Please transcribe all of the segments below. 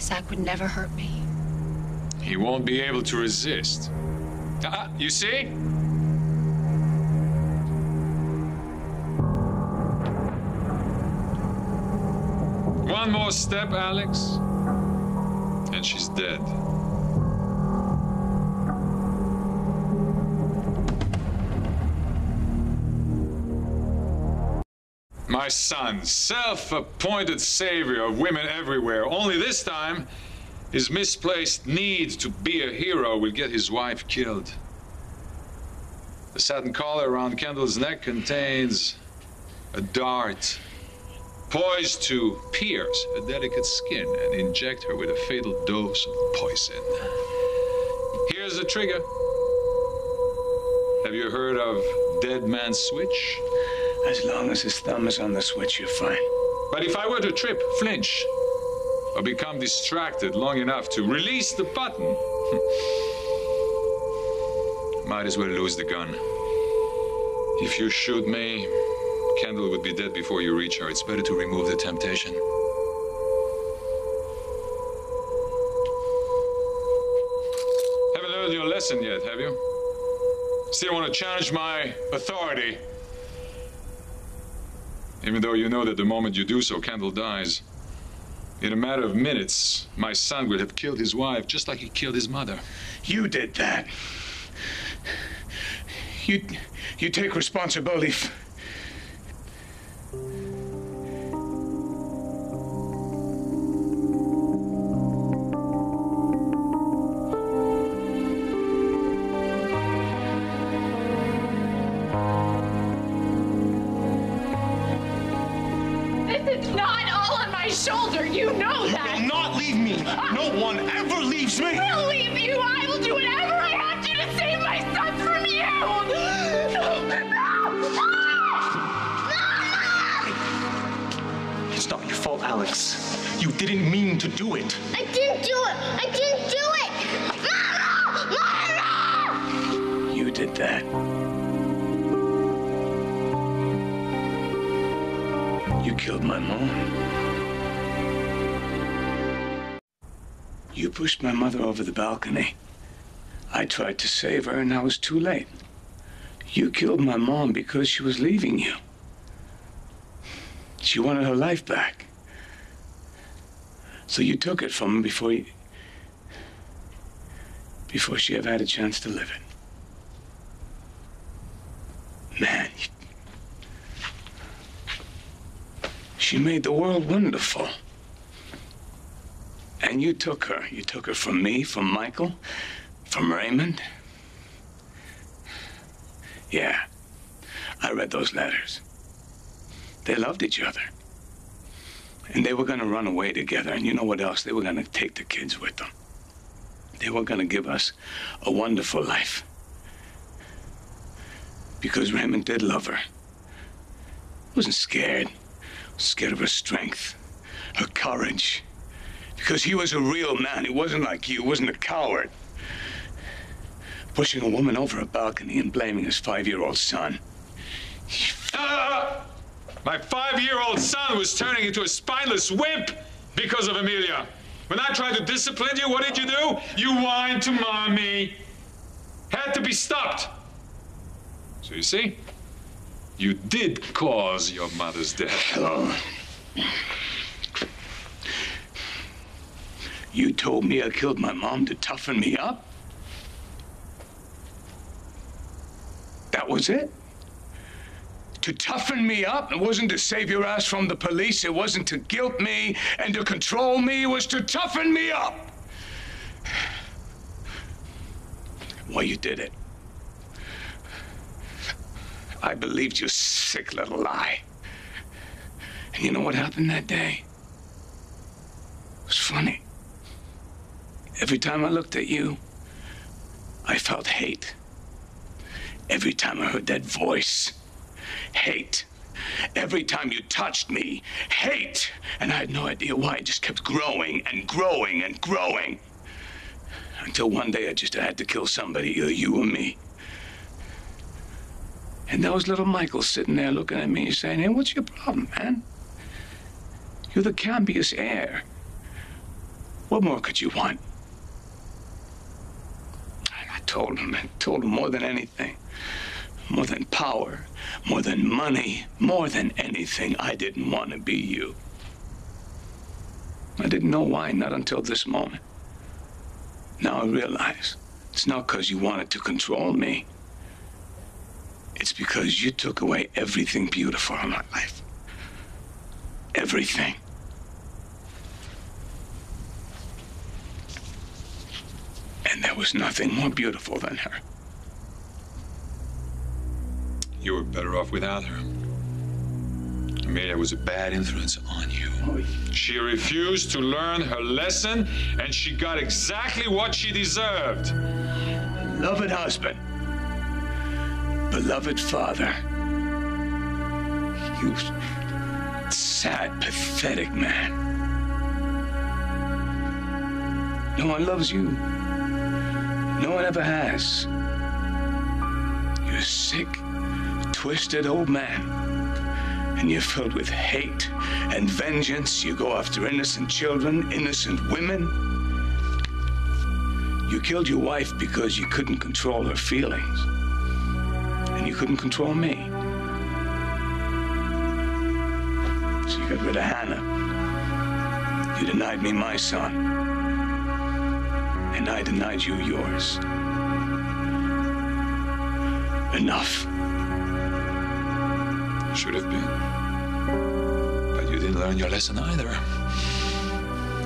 Zach would never hurt me. He won't be able to resist. You see? One more step, Alex, and she's dead. My son, self-appointed savior of women everywhere. Only this time, his misplaced need to be a hero will get his wife killed. The satin collar around Kendall's neck contains a dart poised to pierce her delicate skin and inject her with a fatal dose of poison. Here's the trigger. Have you heard of dead man's switch? As long as his thumb is on the switch, you're fine. But if I were to trip, flinch, or become distracted long enough to release the button, might as well lose the gun. If you shoot me, Kendall would be dead before you reach her. It's better to remove the temptation. Haven't learned your lesson yet, have you? Still want to challenge my authority? Even though you know that the moment you do so, Kendall dies. In a matter of minutes, my son will have killed his wife just like he killed his mother. You did that. You take responsibility. Shoulder, you know that. You will not leave me. No one ever leaves me. I'll leave you. I will do whatever I have to save my son from you. It's not your fault, Alex. You didn't mean to do it. I didn't do it. I didn't do it. Mama! You did that. You killed my mom. You pushed my mother over the balcony. I tried to save her, and I was too late. You killed my mom because she was leaving you. She wanted her life back. So you took it from her before she ever had a chance to live it. Man, she made the world wonderful. And you took her. You took her from me, from Michael, from Raymond. Yeah, I read those letters. They loved each other. And they were going to run away together. And you know what else? They were going to take the kids with them. They were going to give us a wonderful life. Because Raymond did love her. He wasn't scared. He was scared of her strength, her courage. Because he was a real man. He wasn't like you. He wasn't a coward. Pushing a woman over a balcony and blaming his 5-year-old son. My 5-year-old son was turning into a spineless wimp because of Amelia. When I tried to discipline you, what did you do? You whined to Mommy. Had to be stopped. So you see, you did cause your mother's death. Oh. You told me I killed my mom to toughen me up? That was it? To toughen me up? It wasn't to save your ass from the police. It wasn't to guilt me and to control me. It was to toughen me up. Well, you did it. I believed your sick little lie. And you know what happened that day? It was funny. Every time I looked at you, I felt hate. Every time I heard that voice, hate. Every time you touched me, hate. And I had no idea why. It just kept growing and growing and growing. Until one day I just had to kill somebody, either you or me. And there was little Michael sitting there looking at me saying, "Hey, what's your problem, man? You're the campiest heir. What more could you want? And I told him more than anything. More than power, more than money, more than anything, I didn't want to be you. I didn't know why, not until this moment. Now I realize it's not because you wanted to control me. It's because you took away everything beautiful in my life. Everything. And there was nothing more beautiful than her. You were better off without her. Amelia was a bad influence on you. She refused to learn her lesson, and she got exactly what she deserved. Beloved husband. Beloved father. You sad, pathetic man. No one loves you. No one ever has. You're a sick, twisted old man. And you're filled with hate and vengeance. You go after innocent children, innocent women. You killed your wife because you couldn't control her feelings. And you couldn't control me. So you got rid of Hannah. You denied me my son. And I denied you yours. Enough. Should have been. But you didn't learn your lesson either.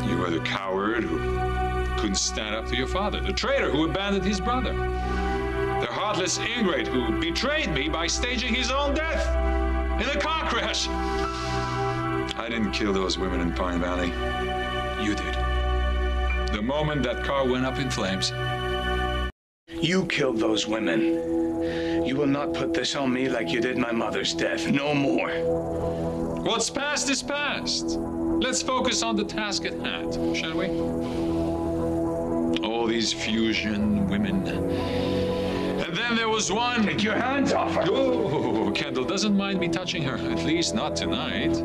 You were the coward who couldn't stand up to your father, the traitor who abandoned his brother, the heartless ingrate who betrayed me by staging his own death in a car crash. I didn't kill those women in Pine Valley. You did. The moment that car went up in flames. You killed those women. You will not put this on me like you did my mother's death. No more. What's past is past. Let's focus on the task at hand, shall we? All these fusion women. And then there was one. Take your hands off her. Oh, Kendall doesn't mind me touching her. At least not tonight.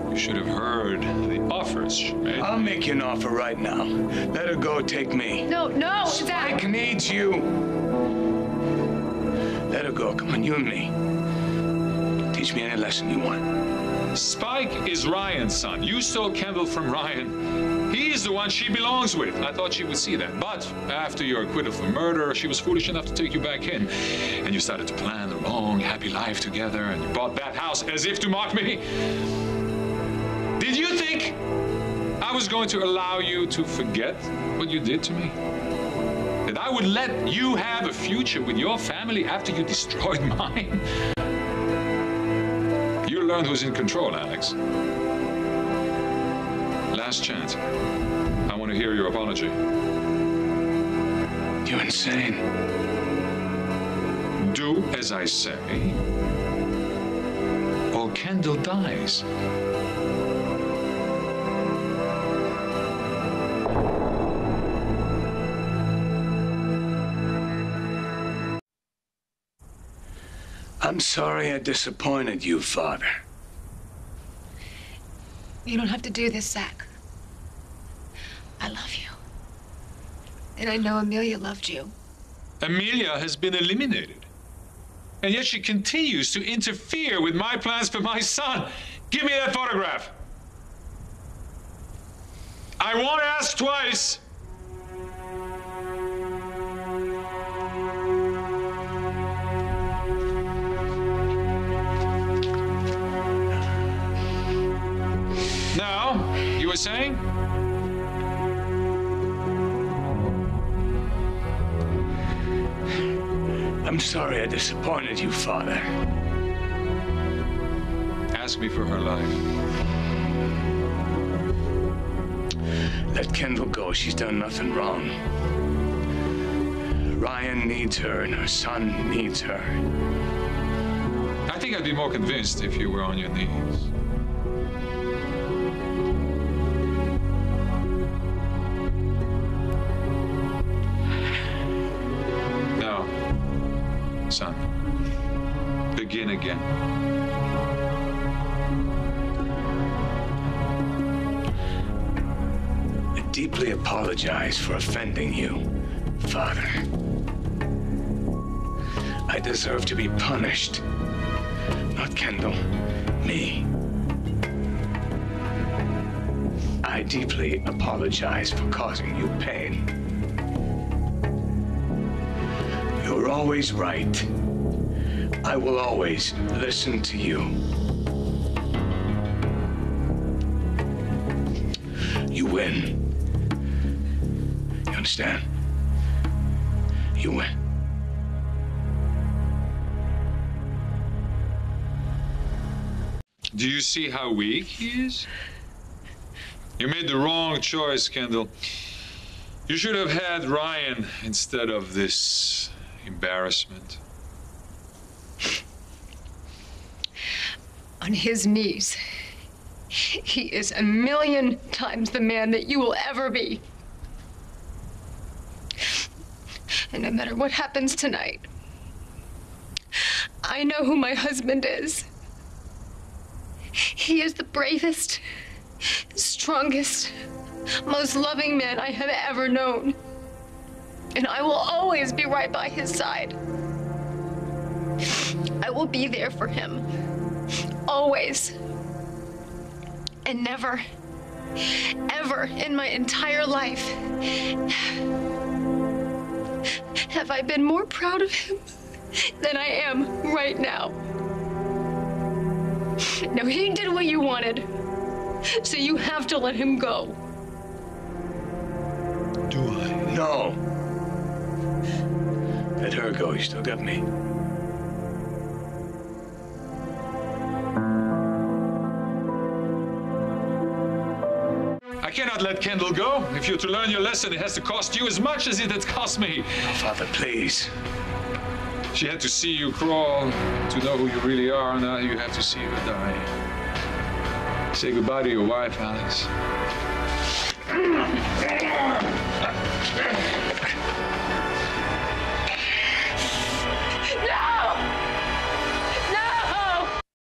You should have heard the offers she made. I'll make you an offer right now. Let her go, take me. No, Spike needs you. Let her go. Come on, you and me. Teach me any lesson you want. Spike is Ryan's son. You stole Kendall from Ryan. He's the one she belongs with. I thought she would see that. But after your acquittal for murder, she was foolish enough to take you back in. And you started to plan a long, happy life together. And you bought that house as if to mock me. Did you think I was going to allow you to forget what you did to me? That I would let you have a future with your family after you destroyed mine? You learned who's in control, Alex. Last chance. I want to hear your apology. You're insane. Do as I say, or Kendall dies. I'm sorry I disappointed you, Father. You don't have to do this, Zach. I love you. And I know Amelia loved you. Amelia has been eliminated. And yet she continues to interfere with my plans for my son. Give me that photograph. I won't ask twice. Now, you were saying? I'm sorry I disappointed you, Father. Ask me for her life. Let Kendall go. She's done nothing wrong. Ryan needs her, and her son needs her. I think I'd be more convinced if you were on your knees. Now, son, begin again. A deeply apologize for offending you, Father. I deserve to be punished. Not Kendall, me. I deeply apologize for causing you pain. You're always right. I will always listen to you. You win. You understand? You win. Do you see how weak he is? You made the wrong choice, Kendall. You should have had Ryan instead of this embarrassment. On his knees, he is 1,000,000 times the man that you will ever be. And no matter what happens tonight, I know who my husband is. He is the bravest, strongest, most loving man I have ever known. And I will always be right by his side. I will be there for him. Always. And never, ever in my entire life have I been more proud of him than I am right now. Now, he did what you wanted, so you have to let him go. Do I? No. Let her go. You still got me. I cannot let Kendall go. If you're to learn your lesson, it has to cost you as much as it has cost me. Oh, Father, please. She had to see you crawl to know who you really are. Now you have to see her die. Say goodbye to your wife, Alex.